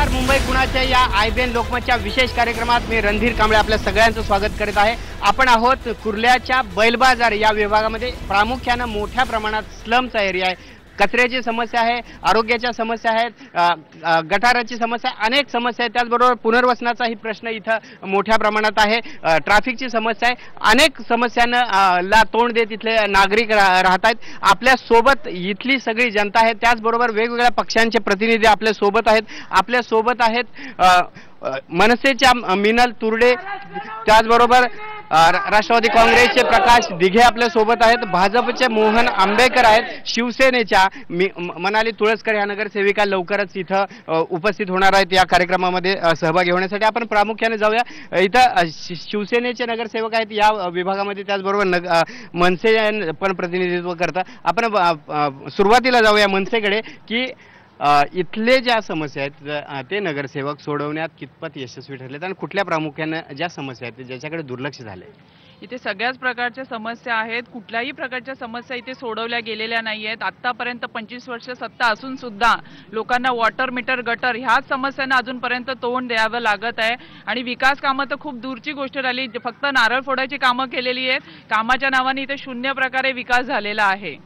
नमस्कार. मुंबई कुणाच्या या IBN लोकमतच्या विशेष कार्यक्रमात मी रणधीर कांबळे आपल्या सगळ्यांचं स्वागत करत आहे. आपण आहोत कुर्ल्याच्या बैलबाजार या विभागामध्ये. प्रामुख्याने मोठ्या प्रमाणात स्लमचा एरिया आहे. कचऱ्याची समस्या आहे, आरोग्याच्या समस्या आहेत, गटाराची समस्या, अनेक समस्या आहेत. त्याचबरोबर पुनर्वसनाचाही प्रश्न इथं मोठ्या प्रमाणात आहे. ट्रॅफिकची समस्या आहे. अनेक समस्यांना ला तोंड देत इथले नागरिक राहत आहेत. आपल्या सोबत इथली सगळी जनता आहे. त्याचबरोबर वेगवेगळ्या पक्षांचे प्रतिनिधी आपल्या सोबत आहेत. आपल्या सोबत आहेत मनसेच्या मिनल तुर्डे, त्याचबरोबर राष्ट्रवादी काँग्रेसचे प्रकाश दिघे आपल्या सोबत आहेत. भाजपचे मोहन आंबेकर आहेत. शिवसेनेच्या मनाली तुळसकर ह्या नगरसेविका लवकरच इथं उपस्थित होणार आहेत या कार्यक्रमामध्ये सहभागी होण्यासाठी. आपण प्रामुख्याने जाऊया. इथं शिवसेनेचे नगरसेवक आहेत या विभागामध्ये, त्याचबरोबर मनसे पण प्रतिनिधित्व करतात. आपण सुरुवातीला जाऊया मनसेकडे की इथले ज्या समस्या आहेत ते नगरसेवक सोडवण्यात कितपत यशस्वी ठरलेत आणि कुठल्या प्रामुख्याने ज्या समस्या आहेत ज्याच्याकडे दुर्लक्ष झाले. इथे सगळ्याच प्रकारच्या समस्या आहेत. कुठल्याही प्रकारच्या समस्या इथे सोडवल्या गेलेल्या नाही आहेत. आतापर्यंत 25 वर्ष सत्ता असून सुद्धा लोकांना वॉटर मीटर, गटर ह्याच समस्यांना अजूनपर्यंत तोंड द्यावं लागत आहे. आणि विकास कामं तर खूप दूरची गोष्ट राहिली. फक्त नारळ फोडायची कामं केलेली आहेत. कामाच्या नावाने इथे शून्य प्रकारे विकास झालेला आहे.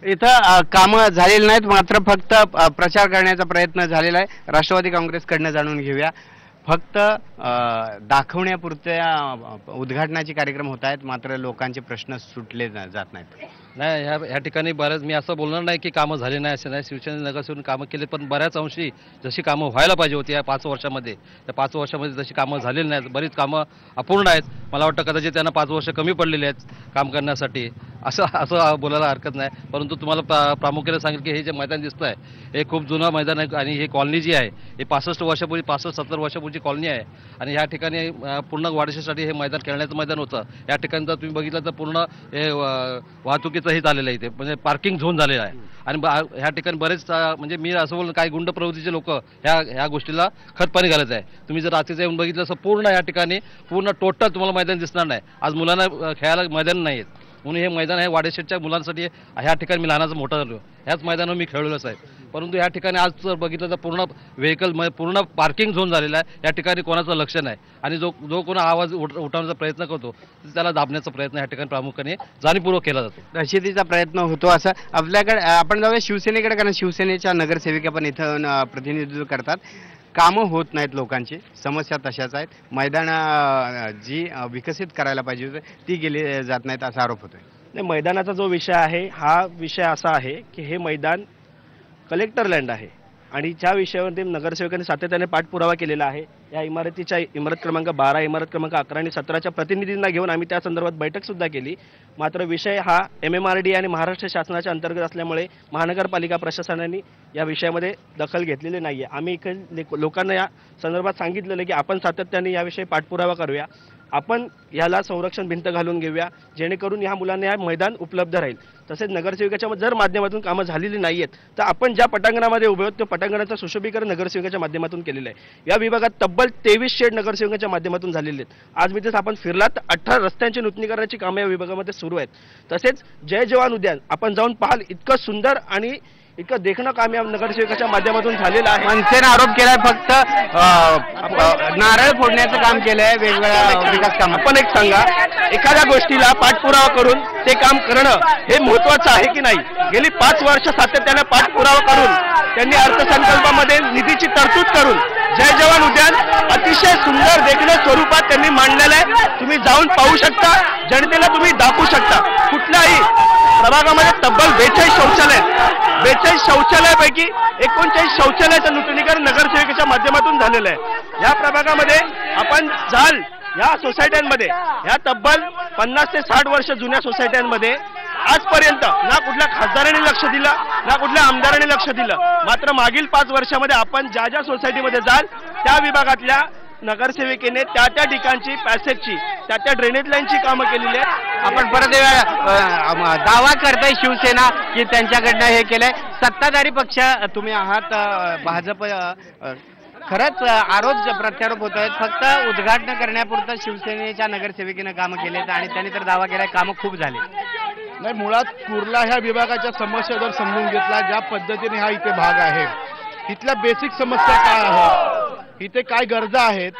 इथं कामं झालेली नाहीत, मात्र फक्त प्रचार करण्याचा प्रयत्न झालेला आहे. राष्ट्रवादी काँग्रेसकडनं जाणून घेऊया. फक्त दाखवण्यापुरत्या उद्घाटनाचे कार्यक्रम होत आहेत, मात्र लोकांचे प्रश्न सुटले जात नाहीत. नाही, ह्या ठिकाणी बऱ्याच, मी असं बोलणार नाही की कामं झाली नाही असं नाही. शिवसेना नगरसेवक कामं केले, पण बऱ्याच अंशी जशी कामं व्हायला पाहिजे होती या 5 वर्षामध्ये, त्या 5 वर्षामध्ये जशी कामं झालेली नाहीत. बरीच कामं अपूर्ण आहेत. मला वाटतं कदाचित त्यांना 5 वर्ष कमी पडलेली आहेत काम करण्यासाठी, असं बोलायला हरकत नाही. परंतु तुम्हाला प्रामुख्याने सांगेल की हे जे मैदान दिसतं आहे हे खूप जुनं मैदान आहे. आणि ही कॉलनी जी आहे हे 65 वर्षापूर्वी, 65-70 वर्षापूर्वीची कॉलनी आहे. आणि ह्या ठिकाणी पूर्ण वाढीसाठी हे मैदान खेळण्याचं मैदान होतं. या ठिकाणी जर तुम्ही बघितलं तर पूर्ण हे वाहतुकीचंही झालेलं आहे, ते म्हणजे पार्किंग झोन झालेलं आहे. आणि ह्या ठिकाणी बरेच, म्हणजे मी असं बोलून काही गुंड प्रवृत्तीचे लोक ह्या गोष्टीला खतपाणी घालत आहे. तुम्ही जर रात्रीचं येऊन बघितलं असं पूर्ण या ठिकाणी पूर्ण टोटल तुम्हाला मैदान दिसणार नाही. आज मुलांना खेळायला मैदान नाही आहेत, म्हणून हे मैदान आहे वाडेशेटच्या मुलांसाठी. ह्या ठिकाणी मी लहानाचं मोठा झालो, ह्याच मैदानावर मी खेळलेलोच आहे. परंतु या ठिकाणी आज जर बघितलं तर पूर्ण व्हेकल, पूर्ण पार्किंग झोन झालेला आहे. या ठिकाणी कोणाचं लक्ष नाही. आणि जो कोणा आवाज उठवण्याचा प्रयत्न करतो त्याला दाबण्याचा प्रयत्न या ठिकाणी प्रामुख्याने जाणीवपूर्वक केला जातो. दहशतीचा प्रयत्न होतो असं आपल्याकडे. आपण जाऊया शिवसेनेकडे, कारण शिवसेनेच्या नगरसेविका पण इथं प्रतिनिधित्व करतात. कामं होत नाहीत, लोकांची समस्या तशाच आहेत. मैदानं जी विकसित करायला पाहिजे होते ती गेली जात नाहीत असा आरोप होतोय. नाही, मैदानाचा जो विषय आहे हा विषय असा आहे की हे मैदान कलेक्टर लँड आहे आणि ज्या विषयावरती नगरसेवकांनी सातत्याने पाठपुरावा केलेला आहे. या इमारत क्रमांक 12, इमारत क्रमांक 11 आणि 17च्या प्रतिनिधींना घेऊन आम्ही त्या संदर्भात बैठकसुद्धा केली. मात्र विषय हा MMRD आणि महाराष्ट्र शासनाच्या अंतर्गत असल्यामुळे महानगरपालिका प्रशासनाने या विषयामध्ये दखल घेतलेली नाही आहे. आम्ही इकडे लोकांना या संदर्भात सांगितलेलं की आपण सातत्याने याविषयी पाठपुरावा करूया, आपण याला संरक्षण भिंत घालून घेऊया, जेणेकरून ह्या मुलांना या मैदान उपलब्ध राहील. तसेच नगरसेविकाच्या जर माध्यमातून कामं झालेली नाही आहेत तर आपण ज्या पटांगणामध्ये उभे आहोत त्या पटांगणाचं सुशोभीकरण नगरसेवकाच्या माध्यमातून केलेलं आहे. या विभागात तब्बल 23 शेड नगरसेवकाच्या माध्यमातून झालेले आहेत. आज मी जर आपण फिरलात 18 रस्त्यांची नूतनीकरणाची कामं या विभागामध्ये सुरू आहेत. तसेच जय जवान उद्यान आपण जाऊन पाहाल, इतकं सुंदर आणि इतकं देखणं काम या नगरसेवकाच्या माध्यमातून झालेलं आहे. मनसेने आरोप केलाय फक्त नारळ फोडण्याचं काम केलंय वेगवेगळ्या विकास काम. आपण एक सांगा, एखाद्या गोष्टीला पाठपुरावा करून ते काम करणं हे महत्वाचं आहे की नाही? गेली 5 वर्ष सातत्याने पाठपुरावा करून त्यांनी अर्थसंकल्पामध्ये निधीची तरतूद करून जय जवान उद्यान अतिशय सुंदर देखणं स्वरूपात त्यांनी मांडलेलं आहे. तुम्ही जाऊन पाहू शकता, जनतेला तुम्ही दाखवू शकता. कुठल्याही प्रभागामध्ये तब्बल 42 शौचालय, 42 शौचालयापैकी 39 शौचालयाचं नूतनीकरण नगरसेवकाच्या माध्यमातून झालेलं आहे. या प्रभागामध्ये आपण जाल, या सोसायट्यांमध्ये, या तब्बल 50 ते 60 वर्ष जुन्या सोसायट्यांमध्ये आजपर्यंत ना कुठल्या खासदारांनी लक्ष दिलं, ना कुठल्या आमदारांनी लक्ष दिलं. मात्र मागील 5 वर्षामध्ये आपण ज्या सोसायटीमध्ये जाल त्या विभागातल्या नगरसेविकेने त्या ठिकाणची पॅसेजची, त्या ड्रेनेज लाईनची कामं केलेली आहेत. आपण परत दावा करताय शिवसेना की त्यांच्याकडनं हे केलंय. सत्ताधारी पक्ष तुम्ही आहात, भाजप खरंच आरोप प्रत्यारोप होत आहेत. फक्त उद्घाटन करण्यापुरतं शिवसेनेच्या नगरसेविकेनं कामं केलेत आणि त्यांनी तर दावा केलाय कामं खूप झाले. नाही, मुळात कुर्ला ह्या विभागाच्या समस्या जर समजून घेतला, ज्या पद्धतीने हा इथे भाग आहे, इथल्या बेसिक समस्या काय आहेत, इथे काय गरजा आहेत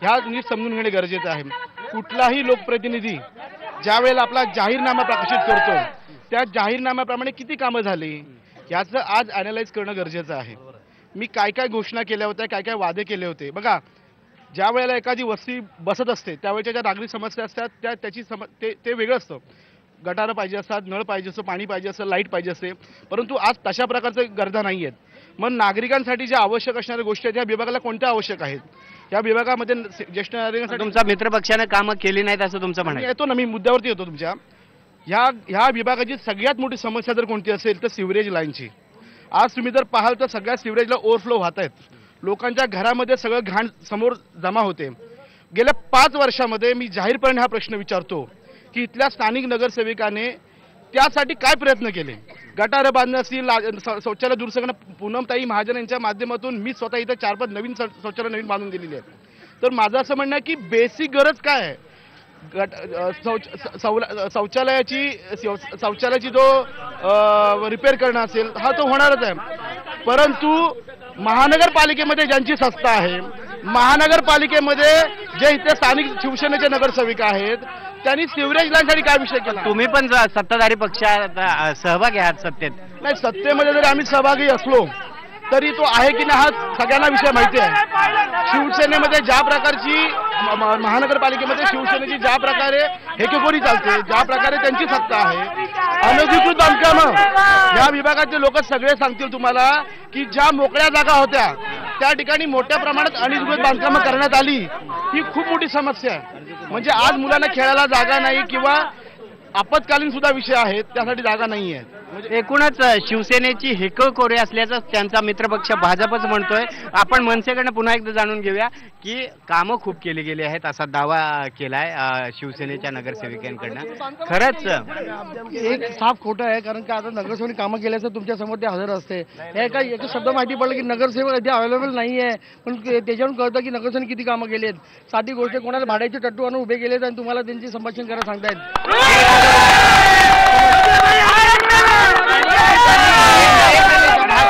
ह्या नीट समजून घेणे गरजेचं आहे. कुठलाही लोकप्रतिनिधी ज्या वेळेला आपला जाहीरनामा प्रकाशित करतो त्या जाहीरनाम्याप्रमाणे किती कामं झाली याचं आज ॲनालाइज करणं गरजेचं आहे. मी काय काय घोषणा केल्या होत्या, काय काय वादे केले होते. बघा, ज्या वेळेला एखादी वस्ती बसत असते त्यावेळेच्या ज्या नागरिक समस्या असतात त्याची ते वेगळं असतं. गटारं पाहिजे असतात, नळ पाहिजे असतं, पाणी पाहिजे असतं, लाईट पाहिजे असते, परंतु आज तशा प्रकारच्या गरजा नाही आहेत. मग नागरिकांसाठी ज्या आवश्यक असणाऱ्या गोष्टी आहेत या विभागाला कोणत्या आवश्यक आहेत? या विभागामध्ये ज्येष्ठ नागरिकांसाठी तुमचा मित्रपक्षानं कामं केली नाहीत असं तुमचं मी म्हणायचं. येतो ना, मी मुद्द्यावरती येतो तुमच्या. ह्या विभागाची सगळ्यात मोठी समस्या जर कोणती असेल तर सिवरेज लाईनची. आज तुम्ही जर पाहाल तर सगळ्या सिवरेजला ओव्हरफ्लो वाहत आहेत. लोकांच्या घरामध्ये सगळं घाण समोर जमा होते. गेल्या 5 वर्षामध्ये मी जाहीरपणे हा प्रश्न विचारतो की इथल्या स्थानिक नगरसेविकाने त्यासाठी काय प्रयत्न केले? गटारं बांधणं असतील, शौचालय दूर करणं. पूनमताई महाजन यांच्या माध्यमातून मी स्वतः इथं 4-5 नवीन शौचालय नवीन बांधून दिलेली आहेत. तर माझं असं म्हणणं आहे की बेसिक गरज काय आहे? शौचालयाची जो रिपेअर करणं असेल हा तो होणारच आहे. परंतु महानगरपालिकेमध्ये ज्यांची सत्ता आहे, महानगरपालिकेमध्ये जे इथे स्थानिक शिवसेनेचे नगरसेविका आहेत त्यांनी सिवरेज लाईनसाठी काय विषय केला? तुम्ही पण सत्ताधारी पक्षात सहभागी आहात सत्तेत. नाही, सत्तेमध्ये जरी आम्ही सहभागी असलो तरी तो आहे की नाही हा सगळ्यांना विषय माहिती आहे. शिवसेनेमध्ये ज्या प्रकारची महानगरपालिकेमध्ये शिवसेनेची ज्या प्रकारे हेकेखोरी चालते, ज्या प्रकारे त्यांची सत्ता आहे, अनधिकृत बांधकामं या विभागाचे लोक सगळे सांगतील तुम्हाला की ज्या मोकळ्या जागा होत्या त्या ठिकाणी मोठ्या प्रमाणात अनधिकृत बांधकामं करण्यात आली. ही खूप मोठी समस्या आहे. म्हणजे आज मुलांना खेळायला जागा नाही किंवा आपत्कालीन सुद्धा विषय आहेत त्यासाठी जागा नाही आहे. एकूणच शिवसेनेची हेकेखोरी असल्याचं त्यांचा मित्रपक्ष भाजपच म्हणतोय. आपण मनसेकडनं पुन्हा एकदा जाणून घेऊया की कामं खूप केली गेली आहेत असा दावा केलाय शिवसेनेच्या नगरसेविकांकडनं. खरंच एक साफ खोटं आहे, कारण का आता नगरसेवक कामं केल्याचं तुमच्या समोर ते हजर असते. हे काय एक शब्द माहिती पडलं की नगरसेवक इथे अवेलेबल नाही आहे, पण त्याच्यावरून कळतं की नगरसेवक किती कामं केली आहेत. साधी गोष्ट, कोणाला भाड्याचे टट्टू आणून उभे केलेत आणि तुम्हाला त्यांची संभाषण करायला सांगतायत.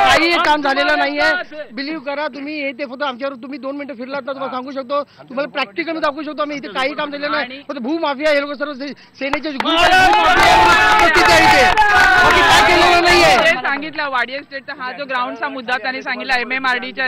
काही काम झालेलं नाहीये. बिलीव्ह करा तुम्ही. हे ते फक्त आमच्यावर तुम्ही 2 मिनिटं फिरलात ना तुम्हाला सांगू शकतो, तुम्हाला प्रॅक्टिकली दाखवू शकतो आम्ही इथे काही काम झालेलं नाही. फक्त भूमाफिया हे लोक सर्व सेनेचे नाहीये. सांगितलं वाडी एस्टेटचा हा जो ग्राउंडचा मुद्दा त्यांनी सांगितला MMRDच्या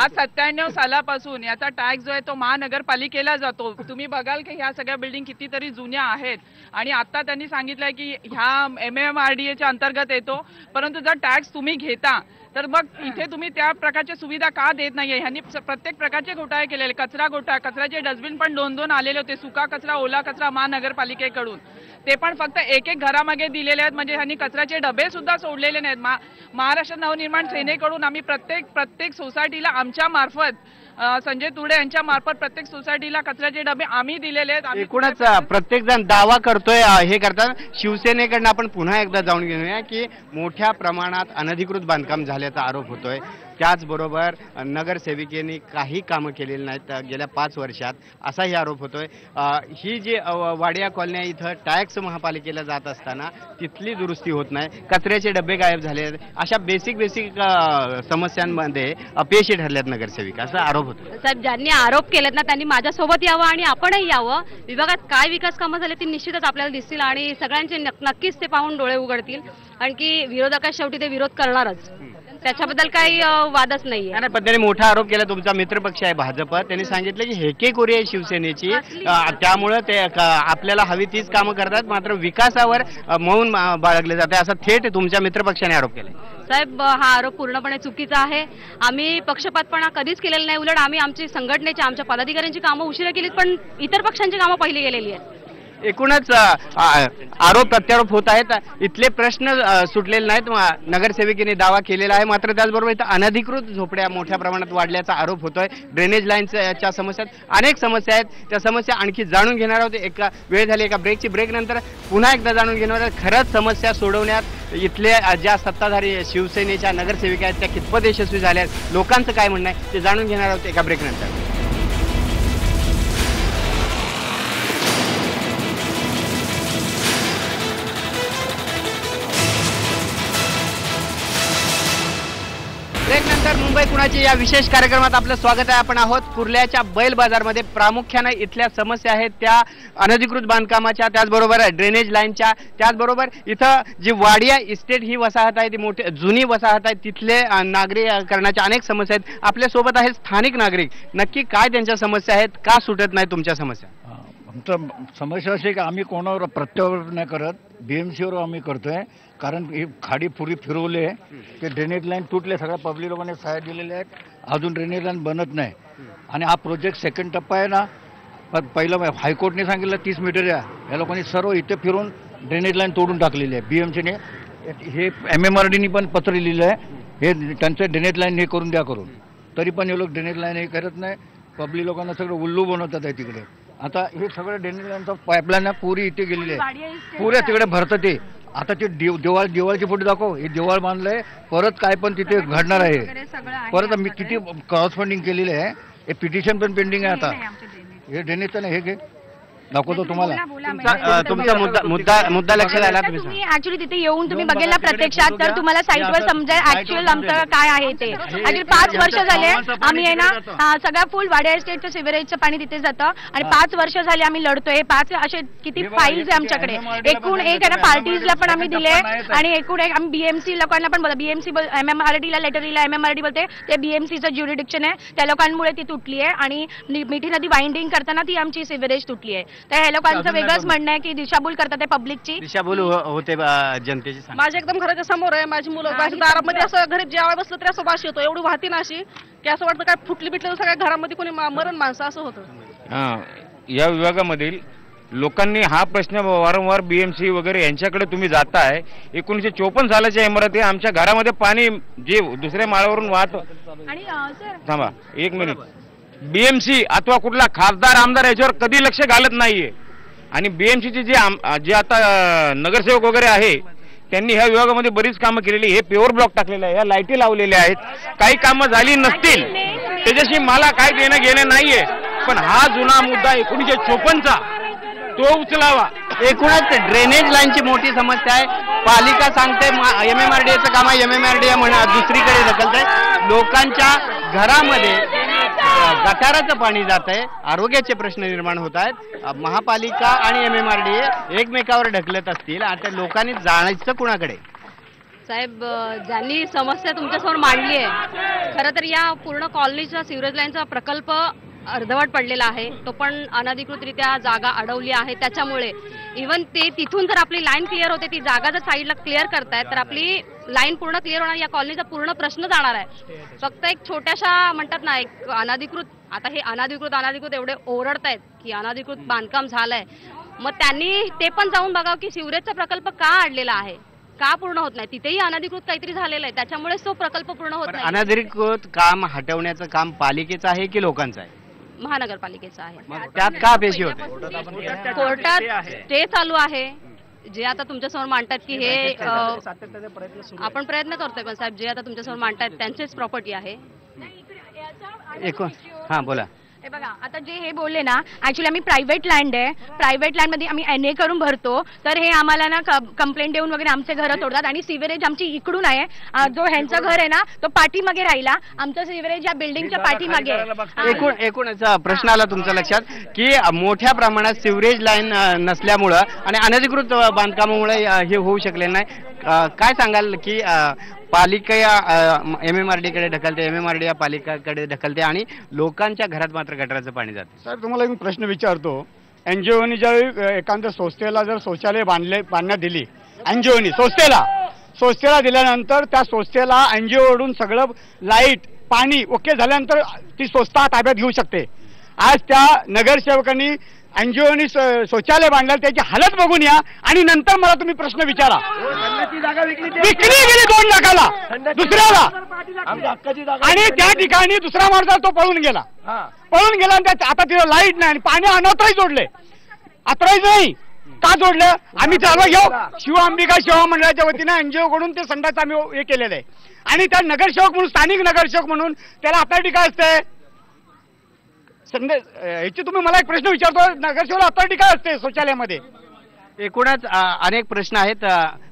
आज 97 सालापासून याचा टॅक्स जो आहे तो महानगरपालिकेला जातो. तुम्ही बघाल की ह्या सगळ्या बिल्डिंग कितीतरी जुन्या आहेत आणि आता त्यांनी सांगितलंय की ह्या MMRDAच्या अंतर्गत येतो, परंतु जर टॅक्स तुम्ही घेता तर मग इथे तुम्ही त्या प्रकारच्या सुविधा का देत नाहीये? ह्यांनी प्रत्येक प्रकारचे घोटाळे केलेले. कचरा घोटाळा, कचऱ्याचे डस्टबिन पण 2-2 आलेले होते. सुका कचरा, ओला कचरा महानगरपालिकेकडून ते पण फक्त एक घरामागे दिलेले आहेत. म्हणजे ह्यांनी कचऱ्याचे डबे सुद्धा सोडलेले नाहीत. महाराष्ट्र नवनिर्माण सेनेकडून आम्ही प्रत्येक सोसायटीला आमच्या मार्फत संजय तुडे यांच्या मार्फत प्रत्येक सोसायटीला कचऱ्याचे डबे आम्ही दिलेले आहेत. एकूणच प्रत्येक जण दावा करतोय हे करताना शिवसेनेकडनं आपण पुन्हा एकदा जाऊन घेऊया की मोठ्या प्रमाणात अनधिकृत बांधकाम झाल्याचा आरोप होतोय. त्याचबरोबर नगरसेविकेने काही कामं केलेली नाहीत गेल्या 5 वर्षात असाही आरोप होतोय. ही जी वाडिया कॉलनी आहे इथं टॅक्स महापालिकेला जात असताना तिथली दुरुस्ती होत नाही, कचऱ्याचे डबे गायब झाले. अशा बेसिक समस्यांमध्ये अपयशी ठरल्यात नगरसेविका असा आरोप होतो. साहेब, ज्यांनी आरोप केलेत ना त्यांनी माझ्यासोबत यावं आणि आपणही यावं. विभागात काय विकास कामं झाले ती निश्चितच आपल्याला दिसतील आणि सगळ्यांचे नक्कीच ते पाहून डोळे उघडतील. कारण की विरोधकात शेवटी ते विरोध करणारच, त्याच्याबद्दल काही वादच नाहीये. नाही, पण त्यांनी मोठा आरोप केला. तुमचा मित्रपक्ष आहे भाजप, त्यांनी सांगितलं की हेकेखोरी आहे शिवसेनेची, त्यामुळे ते आपल्याला हवी तीच कामं करतात, मात्र विकासावर मौन बाळगले जाते असा थेट तुमच्या मित्रपक्षाने आरोप केलाय. साहेब, हा आरोप पूर्णपणे चुकीचा आहे. आम्ही पक्षपातपणा कधीच केलेला नाही. उलट आम्ही आमची संघटनेची, आमच्या पदाधिकाऱ्यांची कामं उशिरा केलीत, पण इतर पक्षांची कामं पहिली गेलेली आहेत. एकूणच आरोप प्रत्यारोप होत आहेत. इथले प्रश्न सुटलेले नाहीत. नगरसेविकेने दावा केलेला आहे, मात्र त्याचबरोबर इथं अनधिकृत झोपड्या मोठ्या प्रमाणात वाढल्याचा आरोप होतोय. ड्रेनेज लाईनच्या समस्या, अनेक समस्या आहेत. त्या समस्या आणखी जाणून घेणार आहोत. एका वेळ झाली एका ब्रेक नंतर पुन्हा एकदा जाणून घेणार आहोत. खरंच समस्या सोडवण्यात इथले ज्या सत्ताधारी शिवसेनेच्या नगरसेविका आहेत त्या कितपत यशस्वी झाल्या, लोकांचं काय म्हणणं आहे ते जाणून घेणार आहोत एका ब्रेक नंतर. ब्रेक नंतर मुंबई कुणाची या विशेष कार्यक्रमात आपलं स्वागत आहे. आपण आहोत कुर्ल्याच्या बैल बाजारमध्ये. प्रामुख्याने इथल्या समस्या आहेत त्या अनधिकृत बांधकामाच्या, त्याचबरोबर ड्रेनेज लाईनच्या, त्याचबरोबर इथं जी वाडिया इस्टेट ही वसाहत आहे ती मोठी जुनी वसाहत आहे, तिथले नागरिकरणाच्या अनेक समस्या आहेत. आपल्यासोबत आहेत स्थानिक नागरिक. नक्की काय त्यांच्या समस्या आहेत, का सुटत नाही तुमच्या समस्या? आमचं समस्या अशी आहे की आम्ही कोणावर प्रत्यारोप नाही करत, BMCवर आम्ही करतोय. कारण ही खाडी पुरी फिरवली आहे, ते ड्रेनेज लाईन तुटले, सगळ्या पब्लिक लोकांनी सहाय्य दिलेले आहेत, अजून ड्रेनेज लाईन बनत नाही. आणि हा प्रोजेक्ट सेकंड टप्पा आहे ना, पहिलं हायकोर्टने सांगितलं 30 मीटर आहे, या लोकांनी सर्व इथे फिरून ड्रेनेज लाईन तोडून टाकलेली आहे. BMCने हे MMRDनी पण पत्र लिहिलं आहे, हे त्यांचं ड्रेनेज लाईन हे करून द्या करून, तरी पण हे लोक ड्रेनेज लाईन हे करत नाही. पब्लिक लोकांना सगळं उल्लू बनवतात आहे तिकडे. आता हे सगळं ड्रेनेज लाईनचं पाईपलाईन पुरी इथे गेलेली आहे, पुऱ्या तिकडे भरतं ते. आता ते देवाळची फोटो दाखव, हे देवाळ बांधलंय, परत काय पण तिथे घडणार आहे. परत मी किती क्रॉसफंडिंग केलेली आहे, हे पिटिशन पण पेंडिंग आहे. आता हे ड्रेनेजचं नाही, हे घे दाखवतो तुम्हाला. तुमचा मुद्दा लक्षात आला. तुम्ही ऍक्च्युली तिथे येऊन तुम्ही बघेल प्रत्यक्षात, तर तुम्हाला साईटवर समजेल ऍक्च्युअल आमचं काय आहे ते. ऍक्च्युअली 5 वर्ष झाले आम्ही आहे ना, सगळं फुल वाडिया एस्टेटचं सिव्हरेजचं पाणी तिथे जातं आणि 5 वर्ष झाले आम्ही लढतोय. 5 असे किती फाईल्स आहे आमच्याकडे. एकूण एक आहे ना, पार्टीजला पण आम्ही दिले आणि एकूण एक आम्ही BMC लोकांना पण बोला, BMC MMRDला लेटर लिहिला, MMRD बोलते ते BMCचं ज्युरिडिक्शन आहे, त्या लोकांमुळे ती तुटली आहे. आणि मिठी नदी वाइंडिंग करताना ती आमची सिव्हरेज तुटली आहे. तर हे लोकांचं वेगळंच म्हणणं आहे की दिशाभूल करतात ते पब्लिकची. दिशाभूल होते जनतेची. माझ्या एकदम घराच्या समोर आहे, माझी मुलं माझ्या दारामध्ये असं घरी जेव्हा बसलं तरी असं वास येतो, एवढी वाहती ना अशी की असं वाटतं काय फुटली बिटली सगळ्या घरामध्ये कोणी मरण माणसं असं होतं. या विभागामधील लोकांनी हा प्रश्न वारंवार BMC वगैरे यांच्याकडे तुम्ही जाताय. 1954 सालाच्या इमारती आमच्या घरामध्ये पाणी जे दुसऱ्या माळावरून वाहत. आणि थांबा 1 मिनिट. BMC अथवा कुठला खासदार आमदार याच्यावर कधी लक्ष घालत नाहीये. आणि BMCचे जे आता नगरसेवक वगैरे आहे त्यांनी ह्या विभागामध्ये बरीच कामं केलेली. हे पेवर ब्लॉक टाकलेले आहे, ह्या लाईटी लावलेल्या आहेत. काही कामं झाली नसतील त्याच्याशी मला काय देणं घेणं नाहीये, पण हा जुना मुद्दा 1954चा तो उचलावा. एकूणच ड्रेनेज लाईनची मोठी समस्या आहे. पालिका सांगते MMRDचं काम आहे, MMRD म्हणा दुसरीकडे ढकलतंय. लोकांच्या घरामध्ये गटाराचं पाणी जात आहे, आरोग्याचे प्रश्न निर्माण होत आहेत. महापालिका आणि MMRD एकमेकावर ढकलत असतील, आता लोकांनी जाण्याचं कुणाकडे? साहेब, ज्यांनी समस्या तुमच्यासमोर मांडली आहे, खरं तर या पूर्ण कॉलनीचा सिवरेज लाईनचा प्रकल्प अर्धवट पडलेला आहे. तो पण अनधिकृतरित्या जागा अडवली आहे. त्याच्यामुळे इव्हन ते तिथून जर आपली लाईन क्लिअर होते, ती जागा जर साईडला क्लिअर करतायत तर आपली लाईन पूर्ण क्लिअर होणार, या कॉलनीचा पूर्ण प्रश्न जाणार आहे. फक्त एक छोट्याशा म्हणतात ना, एक अनधिकृत, आता हे अनधिकृत एवढे ओरडतायत की अनधिकृत बांधकाम झालंय, मग त्यांनी ते पण जाऊन बघावं की सिवरेजचा प्रकल्प का अडलेला आहे, का पूर्ण होत नाही. तिथेही अनधिकृत काहीतरी झालेलं आहे, त्याच्यामुळे तो प्रकल्प पूर्ण होत नाही. अनधिकृत काम हटवण्याचं काम पालिकेचं आहे की लोकांचं आहे? महानगरपालिकेचा आहे. त्यात का पेशी होते? कोर्टात स्टे चालू आहे. जे आता तुमच्यासमोर मांडतात की हे आपण प्रयत्न करतोय, पण साहेब जे आता तुमच्यासमोर मांडतात त्यांचीच प्रॉपर्टी आहे. हा बोला. हे बघा, आता जे हे बोलले ना, ऍक्च्युली आम्ही प्रायव्हेट लँड आहे, प्रायव्हेट लँडमध्ये आम्ही NA करून भरतो, तर हे आम्हाला ना कंप्लेंट देऊन वगैरे आमचे घरं तोडतात. आणि सिव्हरेज आमची इकडून आहे, जो ह्यांचं घर आहे ना तो पाठीमागे राहिला, आमचं सिव्हरेज या बिल्डिंगच्या पाठीमागे आहे. एकूणच प्रश्न आला तुमच्या लक्षात की मोठ्या प्रमाणात सिव्हरेज लाईन नसल्यामुळं आणि अनधिकृत बांधकामामुळे हे होऊ शकले नाही. काय सांगाल की पालिका या MMRD कडे ढकलते, MMRD या पालिकाकडे ढकलते आणि लोकांच्या घरात मात्र गटाराचं पाणी जाते? साहेब, तुम्हाला मी प्रश्न विचारतो. NGOनी ज्यावेळी एखाद्या संस्थेला जर शौचालय बांधण्यात दिली, NGOनी संस्थेला दिल्यानंतर त्या संस्थेला NGOकडून सगळं लाईट पाणी ओके झाल्यानंतर ती संस्था ताब्यात घेऊ शकते. आज त्या नगरसेवकांनी NGOनी शौचालय बांधलं, त्याची हालत बघून या आणि नंतर मला तुम्ही प्रश्न विचारा. विकली गेली 2 लाखाला दुसऱ्याला, आणि त्या ठिकाणी दुसरा माणूस तो पळून गेला आणि आता तिला लाईट नाही आणि पाणी अनॉथराईज जोडले. ऑथराईज नाही का जोडलं? आम्ही चालू घेऊ शिव अंबिका सेवा मंडळाच्या वतीने NGO कडून ते संडास आम्ही हे केलेलं आहे. आणि त्या नगरसेवक म्हणून, स्थानिक नगरसेवक म्हणून त्याला अथॉरिटी काय असते? याची तुम्ही मला एक प्रश्न विचारतो, नगरसेवक अथॉरिटी काय असते शौचालयामध्ये? एकूणच अनेक प्रश्न आहेत.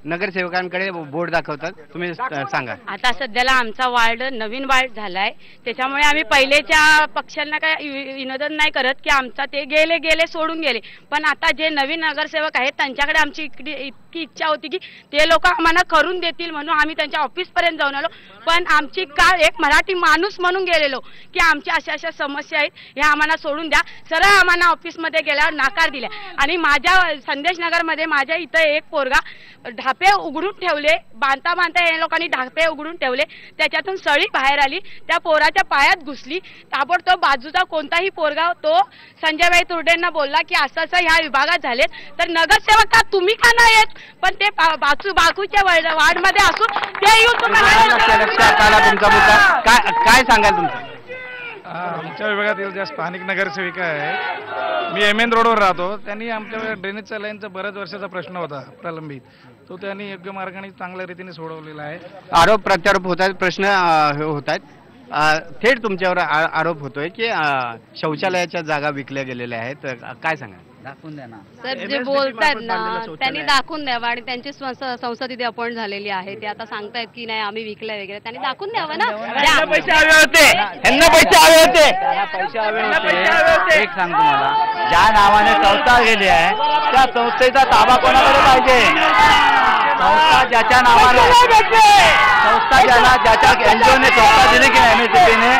नगरसेवकांकडे बोर्ड दाखवतात. तुम्ही सांगा. आता सध्याला आमचा वार्ड नवीन वार्ड झालाय, त्याच्यामुळे आम्ही पहिलेच्या पक्षांना काय विनोदन नाही करत की आमचा ते गेले सोडून गेले, पण आता जे नवीन नगरसेवक आहेत त्यांच्याकडे आमची इतकी इच्छा होती की ते लोक आम्हाला करून देतील म्हणून आम्ही त्यांच्या ऑफिस पर्यंत जाऊन आलो. पण आमची एक मराठी माणूस म्हणून गेलेलो की आमच्या अशा समस्या आहेत, ह्या आम्हाला सोडून द्या. सरळ आम्हाला ऑफिसमध्ये गेल्यावर नाकार दिला. आणि माझ्या संदेश नगरमध्ये माझ्या इथं एक पोरगा ढापे उघडून ठेवले, बांधता या लोकांनी ढापे उघडून ठेवले, त्याच्यातून सळी बाहेर आली, त्या पोराच्या पायात घुसली. ताबडतोब बाजूचा कोणताही पोरगा तो संजयबाई तुर्डेंना बोलला की असं ह्या विभागात झालेत, तर नगरसेवक का तुम्ही का नाही येत, पण ते बाजूच्या वार्डमध्ये असून ते येऊन तुम्हाला लक्षात आला तुमचा मुद्दा. काय सांगाल तुमचं? आमच्या विभागातील ज्या स्थानिक नगरसेविका आहेत, मी MN रोडवर राहतो, त्यांनी आमच्या ड्रेनेजच्या लाईनचा बऱ्याच वर्षाचा प्रश्न होता प्रलंबित, तो त्यांनी योग्य मार्गाने चांगल्या रीतीने सोडवलेला आहे. आरोप प्रत्यारोप होत आहेत, प्रश्न होत आहेत. थेट तुमच्यावर आरोप होतोय की शौचालयाच्या जागा विकल्या गेलेल्या आहेत, काय सांगा? दाखवून द्या ना सर, जे बोलतायत ना त्यांनी दाखवून द्यावं. आणि त्यांची संसद इथे अपॉइंट झालेली आहे, ते आता सांगतायत की नाही आम्ही विकलंय वगैरे, त्यांनी दाखवून द्यावं ना. पैसे हवे होते. एक सांग तुम्हाला, ज्या नावाने संस्था गेली आहे त्या संस्थेचा ताबा कोणाकडे पाहिजे? संस्था ज्याच्या नावाने ज्याच्या एनजीओने संस्था दिली की MSCBने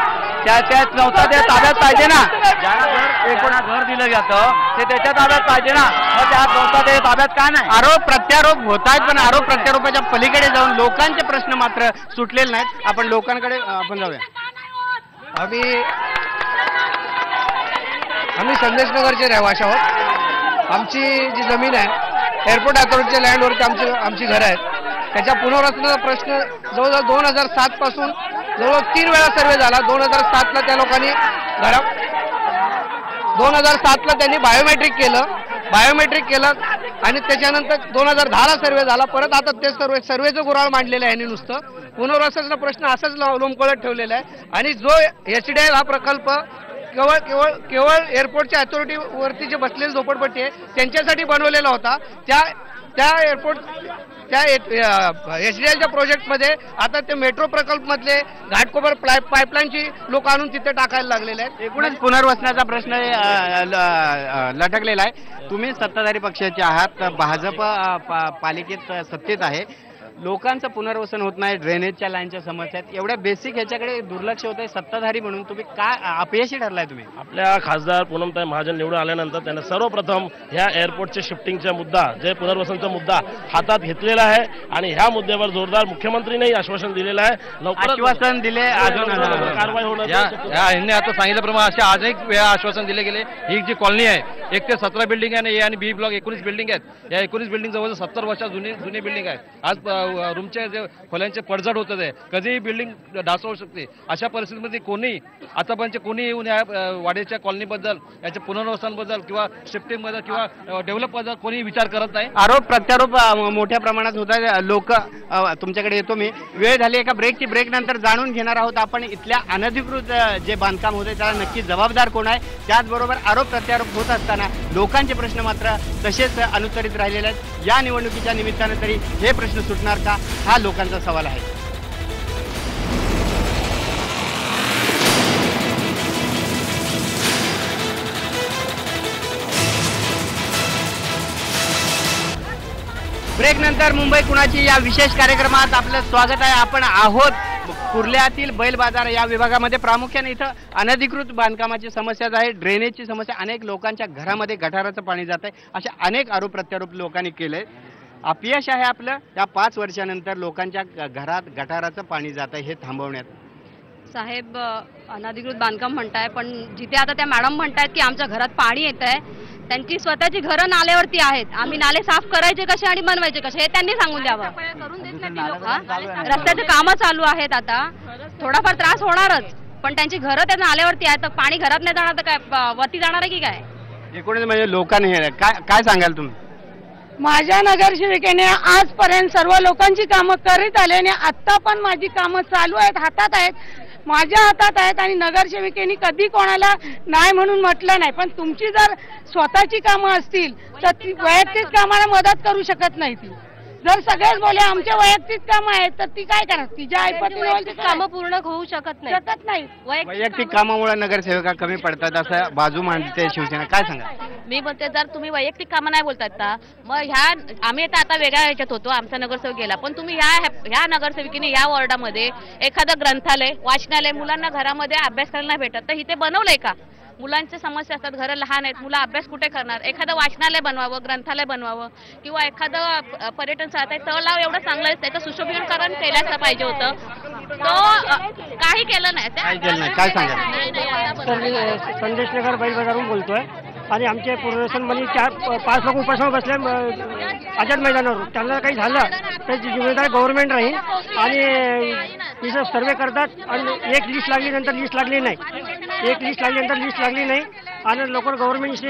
त्या संस्था त्या ताब्यात पाहिजे ना. ज्याला घर दिलं जातं ते त्याच्या ताब्यात पाहिजे ना, मग त्या संस्था ते ताब्यात का नाही? आरोप प्रत्यारोप होत आहेत, पण आरोप प्रत्यारोपाच्या पलीकडे जाऊन लोकांचे प्रश्न मात्र सुटलेले नाहीत. आपण लोकांकडे जाऊया. आम्ही संदेश नगरचे रहिवासी आहोत. आमची जी जमीन आहे एअरपोर्ट अथॉरिटीच्या लँडवरती आमची घरं आहेत. त्याच्या पुनर्वसनाचा प्रश्न जवळजवळ 2007 पासून जवळजवळ 3 वेळा सर्वे झाला. 2007ला त्या लोकांनी 2007ला त्यांनी बायोमेट्रिक केलं आणि त्याच्यानंतर 2010ला सर्वे झाला. परत आता ते सर्वेचं गुऱ्हाळ मांडलेलं आहे. नुसतं पुनर्वसनाचा प्रश्न असाच लोंबकळत ठेवलेला आहे. आणि जो HDL हा प्रकल्प केवळ एअरपोर्टच्या अथॉरिटीवरती जे बसलेले झोपडपट्टी आहे त्यांच्यासाठी बनवलेला होता. त्या एअरपोर्ट त्या HDLच्या प्रोजेक्टमध्ये आता ते मेट्रो प्रकल्पमधले घाटकोपर पाईपलाईनची लोक आणून तिथे टाकायला लागलेले आहेत. एकूणच पुनर्वसनाचा प्रश्न लटकलेला आहे. तुम्ही सत्ताधारी पक्षाचे आहात, भाजप पालिकेत सत्तेत आहे, लोकांचं पुनर्वसन होत नाही, ड्रेनेजच्या लाईनच्या समस्या आहेत, एवढ्या बेसिक ह्याच्याकडे दुर्लक्ष होत आहे. सत्ताधारी म्हणून तुम्ही काय अपयशी ठरलाय? तुम्ही आपल्या खासदार पूनमताई महाजन निवडून आल्यानंतर त्यांनी सर्वप्रथम ह्या एअरपोर्टच्या शिफ्टिंगचा मुद्दा, जे पुनर्वसनचा मुद्दा हातात घेतलेला आहे आणि ह्या मुद्द्यावर जोरदार मुख्यमंत्रींनी आश्वासन दिलेलं आहे. आश्वासन दिले, अजून कारवाई होणार. यांनी आता सांगितल्याप्रमाणे असे अनेक वेळा आश्वासन दिले गेले. ही जी कॉलनी आहे 1 ते 17 बिल्डिंग आहे, A आणि B ब्लॉक 19 बिल्डिंग आहेत. या 19 बिल्डिंग जवळ 70 वर्षा जुनी बिल्डिंग आहे. आज रूमच्या जे खोल्यांचे पडझड होत आहे, कधीही बिल्डिंग ढासळू शकते. अशा परिस्थितीमध्ये कोणी आतापर्यंत कोणी येऊन या वाड्याच्या कॉलनीबद्दल, याच्या पुनर्वसनाबद्दल किंवा शिफ्टिंगबद्दल किंवा डेव्हलपबद्दल कोणी विचार करत नाही. आरोप प्रत्यारोप मोठ्या प्रमाणात होत आहे. लोक तुमच्याकडे येतो मी. वेळ झाली एका ब्रेक नंतर जाणून घेणार आहोत आपण इथल्या अनधिकृत जे बांधकाम होते त्याला नक्की जबाबदार कोण आहे. त्याचबरोबर आरोप प्रत्यारोप होत असताना लोकांचे प्रश्न मात्र तसेच अनुत्तरित राहिलेले आहेत. या निवडणुकीच्या निमित्तानं तरी हे प्रश्न सुटणार का, हा लोकांचा सवाल आहे. ब्रेक नंतर मुंबई कुणाची या विशेष कार्यक्रमात आपलं स्वागत आहे. आपण आहोत कुर्ल्यातील बैल बाजार या विभागामध्ये. प्रामुख्याने इथं अनधिकृत बांधकामाची समस्या आहे, ड्रेनेजची समस्या, अनेक लोकांच्या घरामध्ये गटाराचं पाणी जात आहे, असे अनेक आरोप प्रत्यारोप लोकांनी केले. अपयश आहे आपलं या 5 वर्षानंतर लोकांच्या घरात गटाराचं पाणी जात आहे हे थांबवण्यात. साहेब अनधिकृत बांधकाम म्हणताय, पण जिथे आता त्या मॅडम म्हणतायत की आमच्या घरात पाणी येत आहे, त्यांची स्वतःची घरं नाल्यावरती आहेत. आम्ही नाले साफ करायचे कसे आणि बनवायचे कसे हे त्यांनी सांगून द्यावं. रस्त्याचे कामं चालू आहेत, आता थोडाफार त्रास होणारच, पण त्यांची घरं त्या नाल्यावरती आहेत, तर पाणी घरात नाही जाणार तर काय वरती जाणार आहे की काय? एकूणच म्हणजे लोकांनी काय सांगाल तुम्ही? माझ्या नगरसेविकेने आजपर्यंत सर्व लोकांची कामं करीत आले आणि आता पण माझी कामं चालू आहेत, हातात आहेत, माझ्या हातात आहेत. आणि नगरसेविकेने कधी कोणाला नाही म्हणून म्हटलं नाही. पण तुमची जर स्वतःची कामं असतील तर वैयक्तिक कामाला मदत करू शकत नाही ती. जर सगळेच बोले आमचे वैयक्तिक काम आहेत तर ती काय करणार, तिच्या ऐपतीने कामं पूर्ण होऊ शकत नाही. वैयक्तिक कामामुळे नगरसेविका कमी पडतात असं बाजू मांडते शिवसेना, काय सांगा? मी म्हणते जर तुम्ही वैयक्तिक कामं नाही बोलतात का, मग आम्ही आता वेगळ्या ह्याच्यात होतो, आमचा नगरसेवक गेला, पण तुम्ही ह्या नगरसेविकीने या वॉर्डामध्ये एखादं ग्रंथालय, वाचनालय, मुलांना घरामध्ये अभ्यास करायला नाही भेटत तर इथे बनवलंय का? मुलांच्या समस्या असतात, घरं लहान आहेत, मुलं अभ्यास कुठे करणार? एखादं वाचनालय बनवावं, ग्रंथालय बनवावं किंवा एखादं पर्यटन स्थळ आहे, तलाव एवढं चांगलं आहे त्याचं सुशोभीकरण केल्याचं पाहिजे होतं, तो काही केलं नाही. काय सांगा? संदेश नगर बैल बाजारून बोलतोय आणि आमचे पुनर्वसन 5 लोक उपासना बसले आझाद मैदानावर, त्यांना काही झालं तर जिम्मेदार गव्हर्नमेंट राहील आणि तिथं सर्वे करतात आणि एक लिस्ट लागली नंतर लिस्ट लागली नाही आणि लवकर गव्हर्नमेंटशी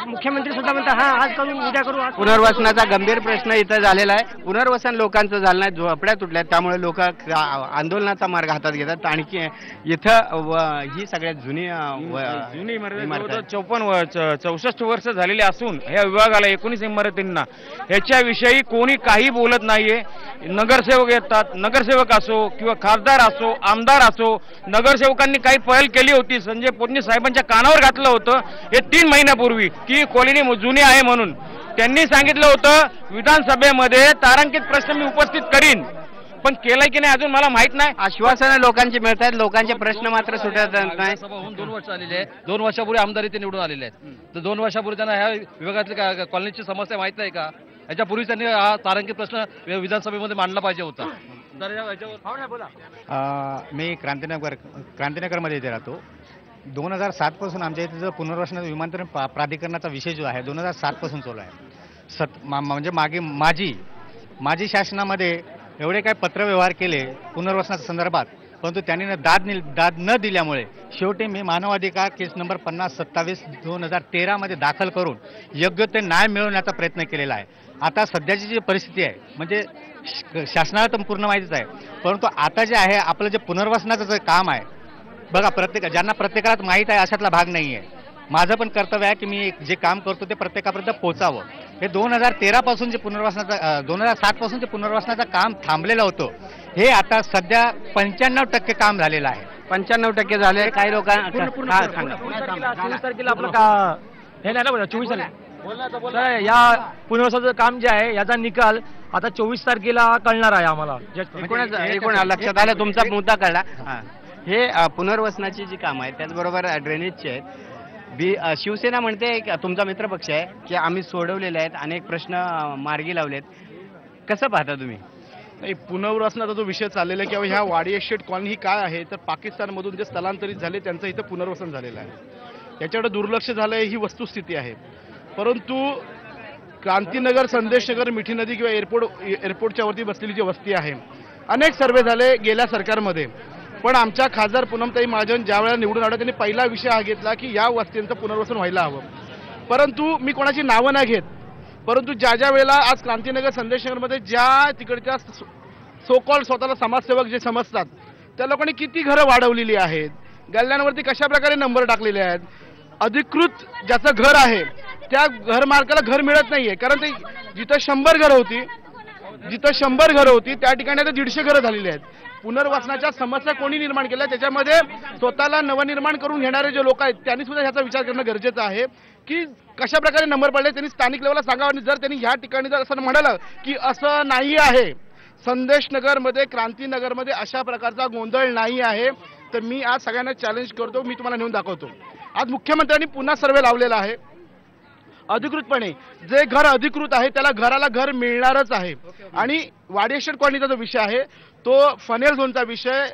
मुख्यमंत्री सुद्धा म्हणतात हा आज करू उद्या करू. पुनर्वसनाचा गंभीर प्रश्न इथं झालेला आहे. पुनर्वसन लोकांचं झालं नाही, झोपड्या तुटल्या, त्यामुळे लोक आंदोलनाचा मार्ग हातात घेतात. आणखी इथं ही सगळ्यात जुनी इमारत 64 वर्ष झालेली असून ह्या विभागाला 19 इमारतींना ह्याच्याविषयी कोणी काही बोलत नाहीये. नगरसेवक येतात, नगरसेवक असो किंवा खासदार असो, आमदार असो, नगरसेवकांनी काही पहल केली होती. संजय पोटणे साहेबांच्या कानावर घातलं होतं हे 3 महिन्यापूर्वी की कॉलनी जुनी आहे म्हणून. त्यांनी सांगितलं होतं विधानसभेमध्ये तारांकित प्रश्न मी उपस्थित करीन, पण केलंय की नाही अजून मला माहित नाही. आश्वासनं लोकांची मिळत आहेत, लोकांचे प्रश्न मात्र सुटत नाही. 2 वर्ष आलेले आहे, 2 वर्षापूर्वी आमदार इथे निवडून आलेले आहेत, तर 2 वर्षापूर्वी त्यांना ह्या विभागातली कॉलनीची समस्या माहित नाही का? याच्यापूर्वी त्यांनी हा तारांकित प्रश्न विधानसभेमध्ये मांडला पाहिजे होता. मी क्रांतीनगरमध्ये इथे राहतो. 2007 पासून आमच्या इथे जो पुनर्वसन विमानतळ प्राधिकरणाचा विषय जो आहे 2007 पासून चालू आहे. म्हणजे मागे माजी शासनामध्ये एवढे काही पत्रव्यवहार केले पुनर्वसनाच्या संदर्भात, परंतु त्यांनी दाद न दिल्यामुळे शेवटी मी मानवाधिकार केस नंबर 5027/2013 मध्ये दाखल करून योग्य ते न्याय मिळवण्याचा प्रयत्न केलेला आहे. आता सध्याची जी परिस्थिती आहे म्हणजे शासनाला तर पूर्ण माहितीच आहे, परंतु आता जे आहे आपलं जे पुनर्वसनाचं जे काम आहे बघा, ज्यांना प्रत्येकाला माहीत आहे अशातला भाग नाही आहे. माझं पण कर्तव्य आहे की मी जे काम करतो ते प्रत्येकापर्यंत पोहोचावं. हे 2013 पासून जे 2007 पासून जे पुनर्वसनाचं काम थांबलेलं होतं हे आता सध्या 95% काम झालेलं आहे. 95% झाले. काही लोकांना 24 तारखेला आपलं हे नाही ना 24 तारखेला या पुनर्वसनाचं काम जे आहे याचा निकाल आता 24 तारखेला कळणार आहे आम्हाला. एकूण लक्षात आलं, तुमचा मुद्दा कळला. हे पुनर्वसनाची जी काम आहे त्याचबरोबर ड्रेनेजची आहेत. शिवसेना म्हणते तुमचा मित्रपक्ष आहे की आम्ही सोडवलेले आहेत, अनेक प्रश्न मार्गी लावलेत. कसं पाहता तुम्ही? नाही, पुनर्वसनाचा जो विषय चाललेला आहे किंवा ह्या वाडी एस्टेट कॉलनी ही काय आहे तर पाकिस्तानमधून जे स्थलांतरित झाले त्यांचं इथं पुनर्वसन झालेलं आहे. याच्याकडे दुर्लक्ष झालं आहे ही वस्तुस्थिती आहे. परंतु क्रांतीनगर, संदेशनगर, मिठी नदी किंवा एअरपोर्टच्या वरती बसलेली जी वस्ती आहे, अनेक सर्वे झाले गेल्या सरकारमध्ये, पण आमच्या खासदार पूनमताई महाजन ज्या वेळेला निवडून आल्या त्यांनी पहिला विषय हा घेतला की या वस्तींचं पुनर्वसन व्हायला हवं. परंतु मी कोणाची नावं नाही घेत, परंतु ज्या वेळेला आज क्रांतीनगर, संदेशनगरमध्ये ज्या तिकडच्या सोकॉल स्वतःला समाजसेवक जे समजतात त्या लोकांनी किती घरं वाढवलेली आहेत, गल्ल्यांवरती कशा प्रकारे नंबर टाकलेले आहेत. अधिकृत ज्याचं घर आहे त्या घर मालकाला घर मिळत नाहीये, कारण ते जिथं 100 घरं होती त्या ठिकाणी आता 150 घरं झालेली आहेत. पुनर्वसनाच्या समस्या कोणी निर्माण केल्या त्याच्यामध्ये स्वतःला नवनिर्माण करून घेणारे जे लोक आहेत त्यांनी सुद्धा ह्याचा विचार करणं गरजेचं आहे की कशा प्रकारे नंबर पडले त्यांनी स्थानिक लेवलला सांगावं. आणि जर त्यांनी ह्या ठिकाणी जर असं म्हणालं की असं नाही आहे, संदेशनगरमध्ये, क्रांतीनगरमध्ये अशा प्रकारचा गोंधळ नाही आहे, तर मी आज सगळ्यांना चॅलेंज करतो, मी तुम्हाला नेऊन दाखवतो. आज मुख्यमंत्र्यांनी पुन्हा सर्वे लावलेला आहे अधिकृतपणे. जे घर अधिकृत आहे त्याला घराला घर मिळणारच आहे. आणि वाडी एस्टेट कॉलनीचा जो विषय आहे तो फनेल झोनचा विषय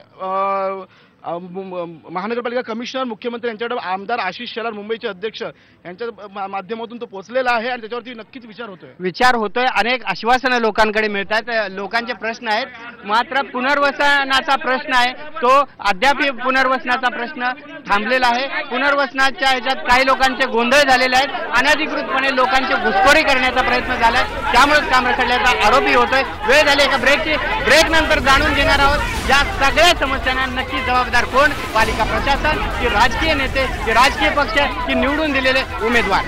महानगरपालिका कमिशनर, मुख्यमंत्री यांच्याकडे आमदार आशिष शेलार मुंबईचे अध्यक्ष यांच्या माध्यमातून तो पोहोचलेला आहे आणि त्याच्यावरती नक्कीच विचार होतोय. अनेक आश्वासनं लोकांकडे मिळतात, लोकांचे प्रश्न आहेत, मात्र पुनर्वसनाचा प्रश्न आहे तो अद्याप पुनर्वसनाचा प्रश्न थांबलेला आहे. पुनर्वसनाच्या ह्याच्यात काही लोकांचे गोंधळ झालेले आहेत, अनधिकृतपणे लोकांची घुसखोरी करण्याचा प्रयत्न झालाय, त्यामुळेच काम रखडल्याचा आरोपी होतोय. वेळ झाली एका ब्रेक नंतर जाणून घेणार आहोत या सगळ्या समस्यांना नक्की जबाबदार कोण, पालिका प्रशासन की राजकीय नेते की राजकीय पक्ष की निवडून दिलेले उमेदवार.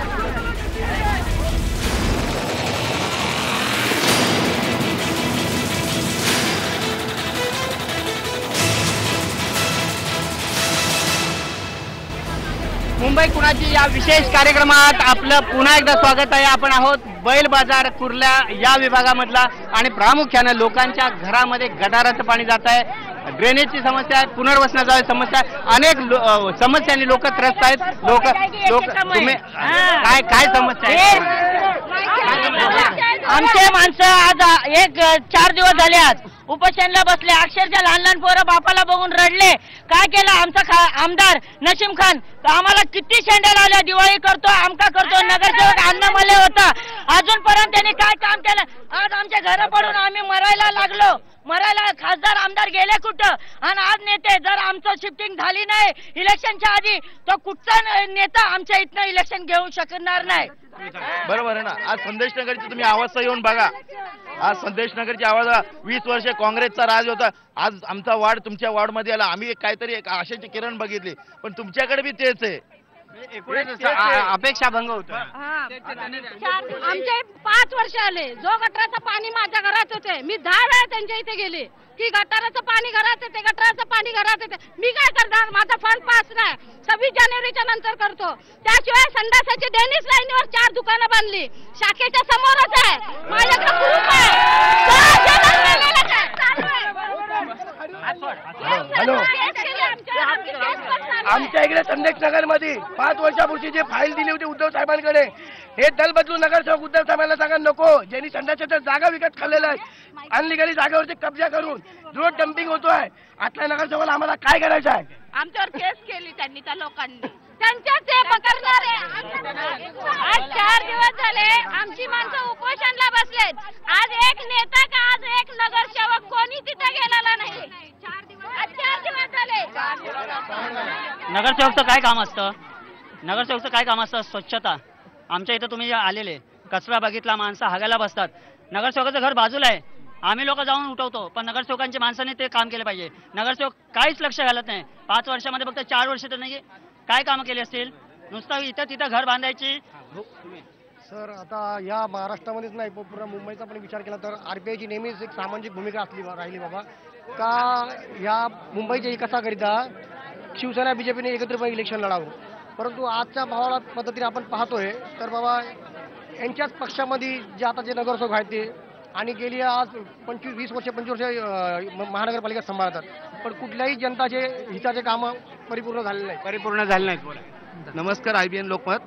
मुंबई कुणाची या विशेष कार्यक्रमात आपलं पुन्हा एकदा स्वागत आहे. आपण आहोत बैल बाजार कुर्ला या विभागामधला आणि प्रामुख्यानं लोकांच्या घरामध्ये गटाराचं पाणी जात आहे, ड्रेनेजची समस्या आहे, पुनर्वसनाची समस्या आहे, अनेक समस्यांनी लोक त्रस्त आहेत. लोक तुम्ही काय समस्या आहे? आमचे माणसं आज 4 दिवस झाले आज उपोषणला बसले. अक्षरशः लहान लहान पोरं बापाला बघून रडले. काय केलं आमचा आमदार नशीम खान? आम्हाला किती शेंड्या लावल्या, दिवाळी करतो, आमका करतो, नगरसेवक अन्न मले होता, अजूनपर्यंत त्यांनी काय काम केलं? आज आमच्या घर पडून आम्ही मरायला लागलो. खासदार आमदार गेले कुठं? आणि आज नेते जर आमचं शिफ्टिंग झाली नाही इलेक्शनच्या आधी तर कुठचा नेता आमच्या इथनं इलेक्शन घेऊ शकणार नाही. बरोबर आहे ना. आज संदेश नगरची तुम्ही अवस्था येऊन बघा. आज संदेश नगरची आवाज 20 वर्ष काँग्रेसचा राज होता. आज आमचा वार्ड तुमच्या वार्ड मध्ये आला. आम्ही काहीतरी एक आशेची किरण बघितली, पण तुमच्याकडे बी तेच आहे. अपेक्षा भंग होतो. आमचे 5 वर्ष आले. जो गटाराचं पाणी माझ्या घरात होते, मी 10 वेळा त्यांच्या इथे गेले की गटाराचं पाणी घरात येते, गटाराचं पाणी घरात येते. मी काय करणार? माझा फंड पास नाही. 26 जानेवारीच्या नंतर करतो. त्याशिवाय संडासाची डेनिस लाईनवर 4 दुकानं बांधली. शाखेच्या समोरच आहे. माझ्याकडे प्रूफ आहे. हॅलो, आमच्या इकडे संदेश नगर मध्ये 5 वर्षापूर्वी जी फाईल दिली होती उद्धव साहेबांकडे, हे दल बदलून नगरसेवक उद्धव साहेबांना सांगा नको. ज्यांनी संडासाच्या जागा विकत खाल्लेल्या आहे, अनलिगली जागेवरती कब्जा करून रोड डम्पिंग होतोय. आतल्या नगरसेवकाला आम्हाला काय करायचं आहे? आमच्यावर केस केली त्यांनी, त्या लोकांनी. त्यांच्याच ते पकडणारे. आज 4 दिवस झाले आमची माणसं उपोषणला बसलेत. आज एक नेता का आज एक नगरसेवक कोणी तिथे गेलेला नाही. 4 दिवस झाले. नगरसेवकचं काय काम असतं? नगरसेवकचं काय काम असतं? स्वच्छता. आमच्या इथं तुम्ही आलेले कचरा बघितला, माणसं हागायला बसतात. नगरसेवकाचं घर बाजूला आहे, आम्ही लोक जाऊन उठवतो, पण नगरसेवकांच्या माणसाने ते काम केलं पाहिजे. नगरसेवक काहीच लक्ष घालत नाही. 5 वर्षामध्ये फक्त 4 वर्ष तर नाही काय कामं केली असतील? नुसतं इथं तिथं घर बांधायची. सर, आता या महाराष्ट्रामध्येच नाही, पूर्ण मुंबईचा पण विचार केला तर आरपीआयची नेहमीच एक सामाजिक भूमिका राहिली बाबा. का या मुंबईच्या विकासाकरिता शिवसेना बीजेपीने एकत्रितपणे इलेक्शन लढावं. परंतु आजच्या भावाला पद्धतीने आपण पाहतोय तर बाबा यांच्याच पक्षामध्ये जे आता जे नगरसेवक आहेत ते आणि गेली आज 25 वर्ष महानगरपालिका सांभाळतात, पण कुठल्याही जनताचे हिताचे कामं परिपूर्ण झाले नाहीत. नमस्कार, IBN लोकमत.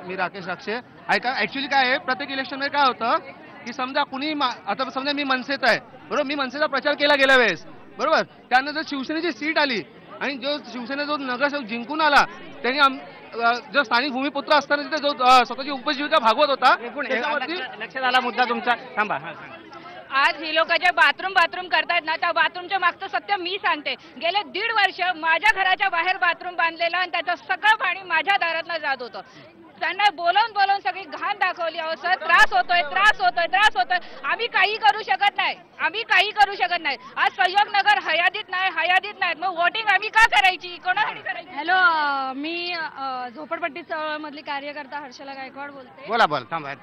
मी राकेश राक्षे. ऐका, ऍक्च्युली काय आहे, प्रत्येक इलेक्शनमध्ये काय होतं की समजा कुणी आता समजा मी मनसेचा आहे, बरोबर, मी मनसेचा प्रचार केला गेल्या वेळेस, बरोबर, त्यानंतर शिवसेनेची सीट आली आणि जो शिवसेने जो नगरसेवक जिंकून आला त्यांनी जो स्थानिक भूमिपुत्र असताना तिथे जो स्वतःची उपजीविका भागवत होता. लक्षात आला मुद्दा तुमचा. थांबा. आज ही लोक जे बाथरूम करतायत ना, त्या बाथरूमच्या मागचं सत्य मी सांगते. गेले 1.5 वर्ष माझ्या घराच्या बाहेर बाथरूम बांधलेलं आणि त्याचं सगळं पाणी माझ्या दारातनं जात होतं. त्यांना बोलवून सगळी घाण दाखवली. अहो सर, त्रास होतोय. आम्ही काही करू शकत नाही. आज सहयोग नगर हयादीत नाही. मग वोटिंग आम्ही का करायची? कोणासाठी करायची? हॅलो, मी झोपडपट्टी चळवळमधली कार्यकर्ता हर्षला गायकवाड बोलते. बोला. थांबा.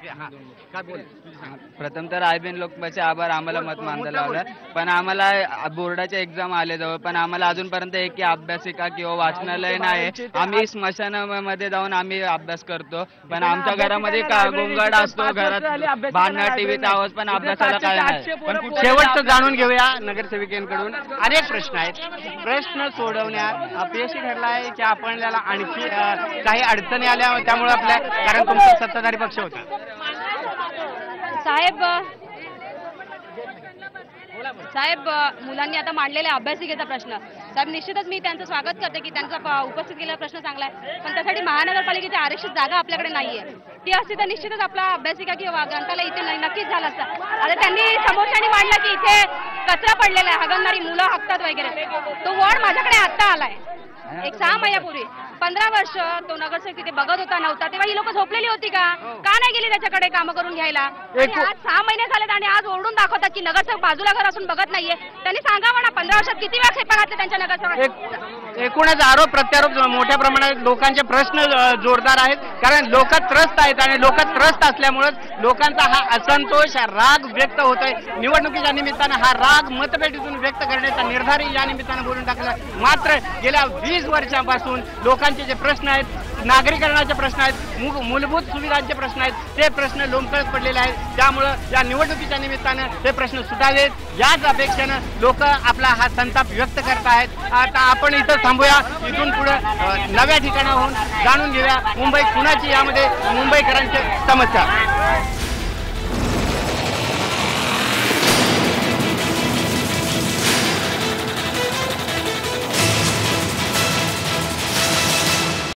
प्रथम तर IBN लोकमतचे आभार. आम्हाला मत मानलं लावलं, पण आम्हाला बोर्डाचे एक्झाम आले जवळ, पण आम्हाला अजूनपर्यंत एक अभ्यासिका किंवा वाचनालय नाही. आम्ही स्मशानामध्ये जाऊन आम्ही अभ्यास करतो, पण आमच्या घरामध्ये गोंगाट असतो, घरात भांडण, टीव्हीचा आवाज, पण अभ्यासाला काय नाही. पण शेवटचं जाणून घेऊया नगरसेविकेंकडून. अनेक प्रश्न आहेत. प्रश्न सोडवण्यात अपयशी ठरला आहे की आपल्याला आणखी काही अडचणी आल्या त्यामुळे कारण तुमचा सत्ताधारी पक्ष होता? साहेब, मुलांनी आता मांडलेला अभ्यासिकेचा प्रश्न, साहेब निश्चितच मी त्यांचं स्वागत करते की त्यांचा उपस्थित केलेला प्रश्न चांगला आहे, पण त्यासाठी महानगरपालिकेची आरक्षित जागा आपल्याकडे नाहीये. ती असती तर निश्चितच आपला अभ्यासिका किंवा ग्रंथालय इथे नक्कीच झाला असता. आता त्यांनी समोरच्यानी मांडला की इथे कचरा पडलेला आहे, हगणणारी मुलं हगतात वगैरे. तो वॉर्ड माझ्याकडे आता आलाय 6 महिन्यापूर्वी. 15 वर्ष तो नगरसेवक तिथे बघत नव्हता, तेव्हा ही लोक झोपलेली होती का नाही गेली त्याच्याकडे कामं करून घ्यायला? आज 6 महिने झालेत आणि आज ओरडून दाखवतात की नगरसेवक बाजूला घर असून बघत नाहीये. त्यांनी सांगावं ना 15 वर्षात किती वेळा खेपा घातले त्यांच्या नगरसेवक. एकूणच आरोप प्रत्यारोप मोठ्या प्रमाणात लोकांचे प्रश्न जोरदार आहेत, कारण लोक त्रस्त आहेत आणि लोक त्रस्त असल्यामुळेच लोकांचा हा असंतोष, राग व्यक्त होतोय. निवडणुकीच्या निमित्तानं हा राग मतपेटीतून व्यक्त करण्याचा निर्धारही या निमित्तानं बोलून टाकला. मात्र गेल्या 20 40 वर्षांपासून लोकांचे जे प्रश्न आहेत, नागरीकरणाचे प्रश्न आहेत, मूलभूत सुविधांचे प्रश्न आहेत, ते प्रश्न लोंबकळत पडलेले आहेत. त्यामुळं या निवडणुकीच्या निमित्तानं ते प्रश्न सुटावेत याच अपेक्षेनं लोक आपला हा संताप व्यक्त करत आहेत. आता आपण इथं थांबूया. इथून पुढे नव्या ठिकाणाहून जाणून घेऊया मुंबई कुणाची यामध्ये मुंबईकरांची समस्या.